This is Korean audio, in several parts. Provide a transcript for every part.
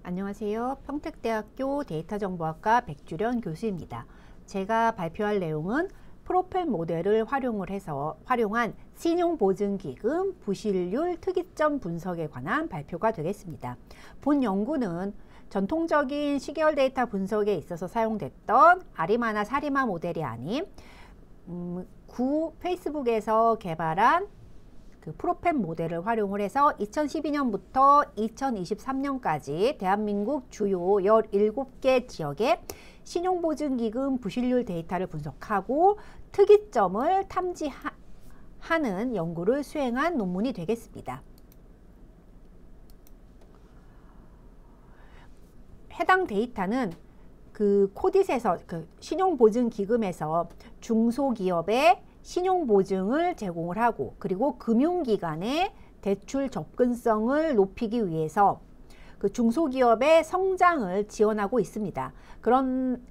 안녕하세요. 평택대학교 데이터정보학과 백주련 교수입니다. 제가 발표할 내용은 프로펠 모델을 활용한 신용보증기금 부실률 특이점 분석에 관한 발표가 되겠습니다. 본 연구는 전통적인 시계열 데이터 분석에 있어서 사용됐던 아리마나 사리마 모델이 아닌 구 페이스북에서 개발한 프로펠 모델을 활용을 해서 2012년부터 2023년까지 대한민국 주요 17개 지역의 신용보증기금 부실률 데이터를 분석하고 특이점을 탐지하는 연구를 수행한 논문이 되겠습니다. 해당 데이터는 코딧에서 신용보증기금에서 중소기업의 신용보증을 제공을 하고 그리고 금융기관의 대출 접근성을 높이기 위해서 중소기업의 성장을 지원하고 있습니다.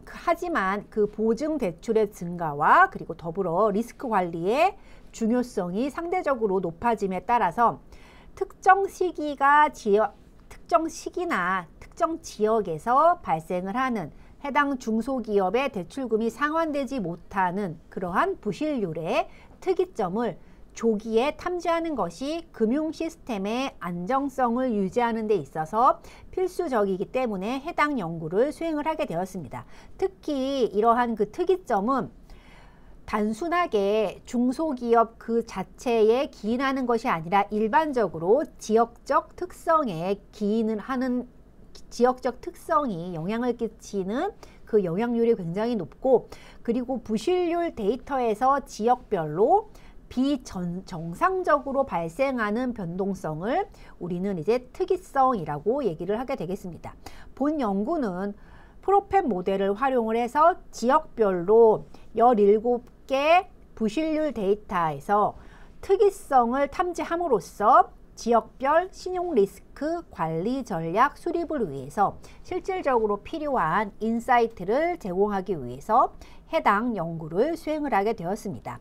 하지만 보증 대출의 증가와 그리고 더불어 리스크 관리의 중요성이 상대적으로 높아짐에 따라서 특정 시기나 특정 지역에서 발생을 하는 해당 중소기업의 대출금이 상환되지 못하는 그러한 부실률의 특이점을 조기에 탐지하는 것이 금융 시스템의 안정성을 유지하는 데 있어서 필수적이기 때문에 해당 연구를 수행을 하게 되었습니다. 특히 이러한 특이점은 단순하게 중소기업 자체에 기인하는 것이 아니라 일반적으로 지역적 특성이 영향을 끼치는 영향률이 굉장히 높고 그리고 부실률 데이터에서 지역별로 비정상적으로 발생하는 변동성을 우리는 이제 특이성이라고 얘기를 하게 되겠습니다. 본 연구는 프로펠 모델을 활용을 해서 지역별로 17개 부실률 데이터에서 특이성을 탐지함으로써 지역별 신용 리스크 관리 전략 수립을 위해서 실질적으로 필요한 인사이트를 제공하기 위해서 해당 연구를 수행을 하게 되었습니다.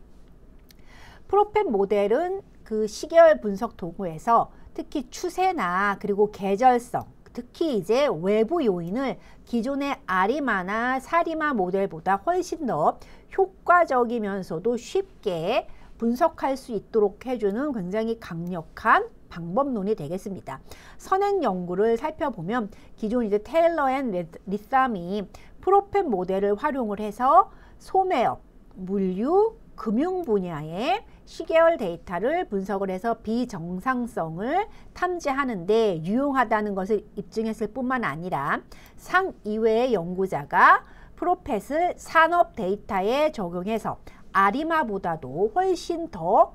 프로펠 모델은 시계열 분석 도구에서 특히 추세나 그리고 계절성, 특히 이제 외부 요인을 기존의 아리마나 사리마 모델보다 훨씬 더 효과적이면서도 쉽게 분석할 수 있도록 해주는 굉장히 강력한 방법론이 되겠습니다. 선행 연구를 살펴보면 기존 이제 테일러 앤 리삼이 프로펠 모델을 활용을 해서 소매업, 물류, 금융 분야의 시계열 데이터를 분석을 해서 비정상성을 탐지하는 데 유용하다는 것을 입증했을 뿐만 아니라 상이외의 연구자가 프로펫을 산업 데이터에 적용해서 아리마보다도 훨씬 더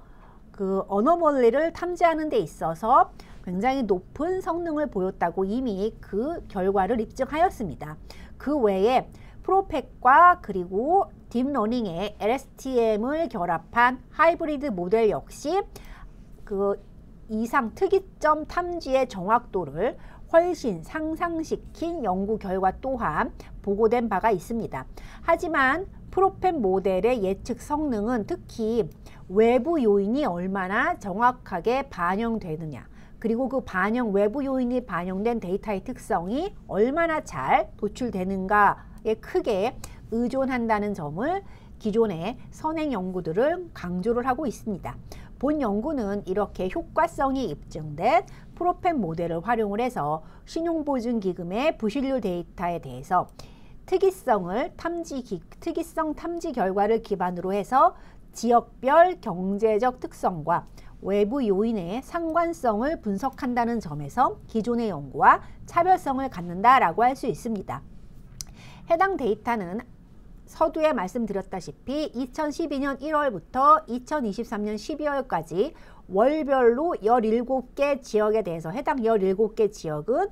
어너멀리를 탐지하는 데 있어서 굉장히 높은 성능을 보였다고 이미 그 결과를 입증하였습니다. 그 외에 프로펫과 그리고 딥러닝의 LSTM을 결합한 하이브리드 모델 역시 이상 특이점 탐지의 정확도를 훨씬 상승시킨 연구 결과 또한 보고된 바가 있습니다. 하지만 프로펫 모델의 예측 성능은 특히 외부 요인이 얼마나 정확하게 반영되느냐 그리고 외부 요인이 반영된 데이터의 특성이 얼마나 잘 도출되는가에 크게 의존한다는 점을 기존의 선행 연구들은 강조를 하고 있습니다. 본 연구는 이렇게 효과성이 입증된 프로펠 모델을 활용을 해서 신용보증기금의 부실률 데이터에 대해서 특이성 탐지 결과를 기반으로 해서 지역별 경제적 특성과 외부 요인의 상관성을 분석한다는 점에서 기존의 연구와 차별성을 갖는다라고 할 수 있습니다. 해당 데이터는 서두에 말씀드렸다시피 2012년 1월부터 2023년 12월까지 월별로 17개 지역에 대해서 해당 17개 지역은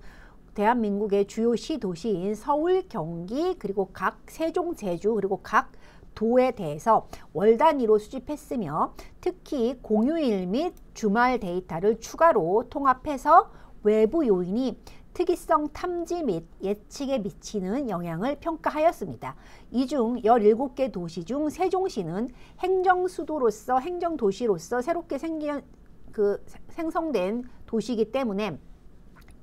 대한민국의 주요 도시인 서울, 경기, 그리고 각 세종, 제주, 그리고 각 도에 대해서 월 단위로 수집했으며 특히 공휴일 및 주말 데이터를 추가로 통합해서 외부 요인이 특이성 탐지 및 예측에 미치는 영향을 평가하였습니다. 이 중 17개 도시 중 세종시는 행정도시로서 새롭게 생성된 도시이기 때문에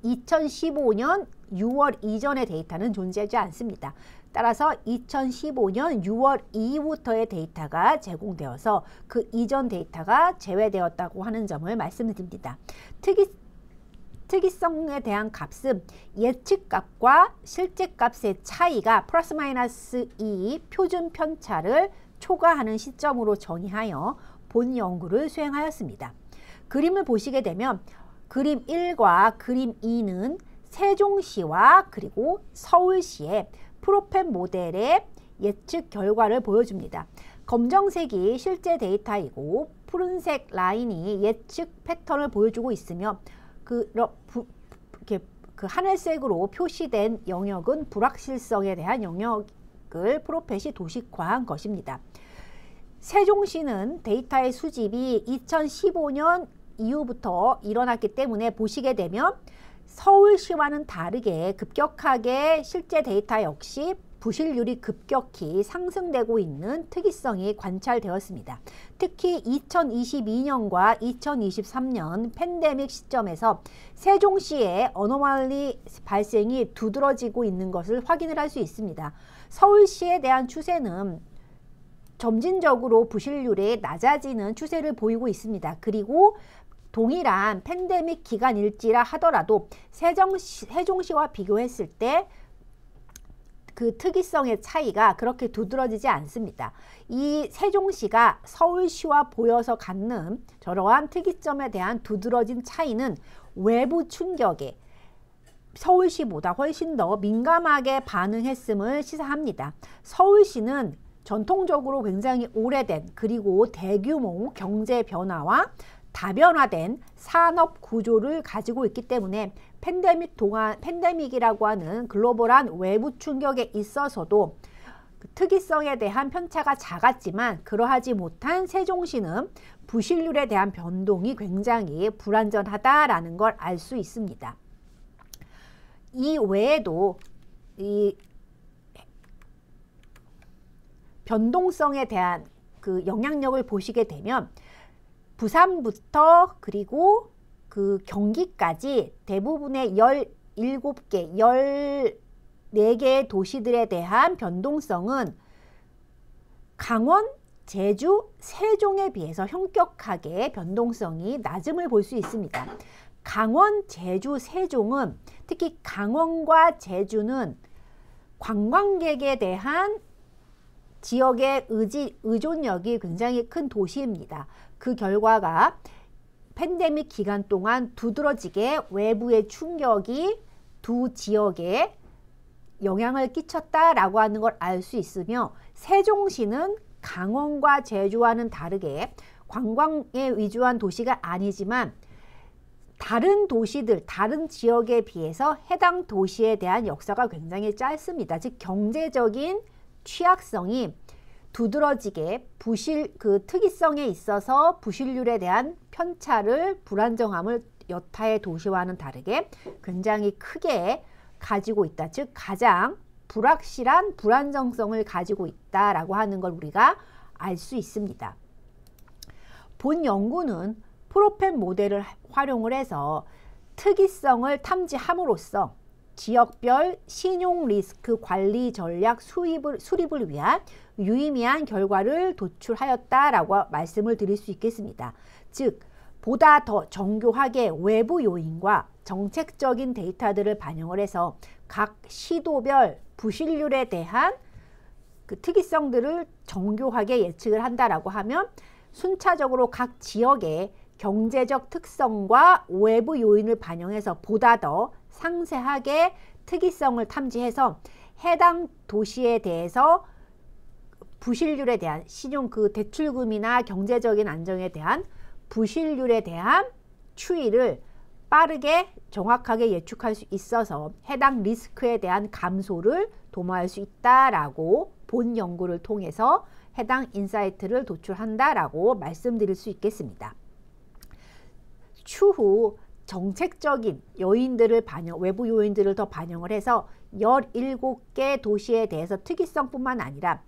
2015년 6월 이전의 데이터는 존재하지 않습니다. 따라서 2015년 6월 이후부터의 데이터가 제공되어서 그 이전 데이터가 제외되었다고 하는 점을 말씀드립니다. 특이성에 대한 값은 예측값과 실제값의 차이가 플러스 마이너스 2 표준 편차를 초과하는 시점으로 정의하여 본 연구를 수행하였습니다. 그림을 보시게 되면 그림 1과 그림 2는 세종시와 그리고 서울시의 프로펜 모델의 예측 결과를 보여줍니다. 검정색이 실제 데이터이고 푸른색 라인이 예측 패턴을 보여주고 있으며 그 하늘색으로 표시된 영역은 불확실성에 대한 영역을 프로펫이 도식화한 것입니다. 세종시는 데이터의 수집이 2015년 이후부터 일어났기 때문에 보시게 되면 서울시와는 다르게 급격하게 실제 데이터 역시 부실률이 급격히 상승되고 있는 특이성이 관찰되었습니다. 특히 2022년과 2023년 팬데믹 시점에서 세종시의 어노멀리 발생이 두드러지고 있는 것을 확인을 할 수 있습니다. 서울시에 대한 추세는 점진적으로 부실률이 낮아지는 추세를 보이고 있습니다. 그리고 동일한 팬데믹 기간일지라 하더라도 세종시와 비교했을 때 그 특이성의 차이가 그렇게 두드러지지 않습니다. 이 세종시가 서울시와 보여서 갖는 저러한 특이점에 대한 두드러진 차이는 외부 충격에 서울시보다 훨씬 더 민감하게 반응했음을 시사합니다. 서울시는 전통적으로 굉장히 오래된 그리고 대규모 경제 변화와 다변화된 산업 구조를 가지고 있기 때문에 팬데믹이라고 하는 글로벌한 외부 충격에 있어서도 그 특이성에 대한 편차가 작았지만 그러하지 못한 세종시는 부실률에 대한 변동이 굉장히 불완전하다라는 걸 알 수 있습니다. 이 외에도 이 변동성에 대한 그 영향력을 보시게 되면 부산부터 그리고 그 경기까지 대부분의 17개, 14개의 도시들에 대한 변동성은 강원, 제주, 세종에 비해서 현격하게 변동성이 낮음을 볼 수 있습니다. 강원, 제주, 세종은 특히 강원과 제주는 관광객에 대한 지역의 의존력이 굉장히 큰 도시입니다. 그 결과가 팬데믹 기간 동안 두드러지게 외부의 충격이 두 지역에 영향을 끼쳤다라고 하는 걸 알 수 있으며 세종시는 강원과 제주와는 다르게 관광에 위주한 도시가 아니지만 다른 도시들, 다른 지역에 비해서 해당 도시에 대한 역사가 굉장히 짧습니다. 즉 경제적인 취약성이 두드러지게 그 특이성에 있어서 부실률에 대한 편차를 불안정함을 여타의 도시와는 다르게 굉장히 크게 가지고 있다. 즉 가장 불확실한 불안정성을 가지고 있다라고 하는 걸 우리가 알 수 있습니다. 본 연구는 프로펜 모델을 활용을 해서 특이성을 탐지함으로써 지역별 신용 리스크 관리 전략 수립을 위한 유의미한 결과를 도출하였다라고 말씀을 드릴 수 있겠습니다. 즉, 보다 더 정교하게 외부 요인과 정책적인 데이터들을 반영을 해서 각 시도별 부실률에 대한 그 특이성들을 정교하게 예측을 한다라고 하면 순차적으로 각 지역의 경제적 특성과 외부 요인을 반영해서 보다 더 상세하게 특이성을 탐지해서 해당 도시에 대해서 부실률에 대한 신용 그 대출금이나 경제적인 안정에 대한 부실률에 대한 추이를 빠르게 정확하게 예측할 수 있어서 해당 리스크에 대한 감소를 도모할 수 있다라고 본 연구를 통해서 해당 인사이트를 도출한다라고 말씀드릴 수 있겠습니다. 추후 정책적인 요인들을 외부 요인들을 더 반영을 해서 17개 도시에 대해서 특이성뿐만 아니라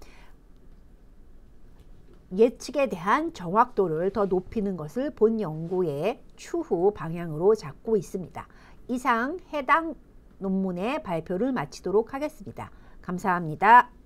예측에 대한 정확도를 더 높이는 것을 본 연구의 추후 방향으로 잡고 있습니다. 이상 해당 논문의 발표를 마치도록 하겠습니다. 감사합니다.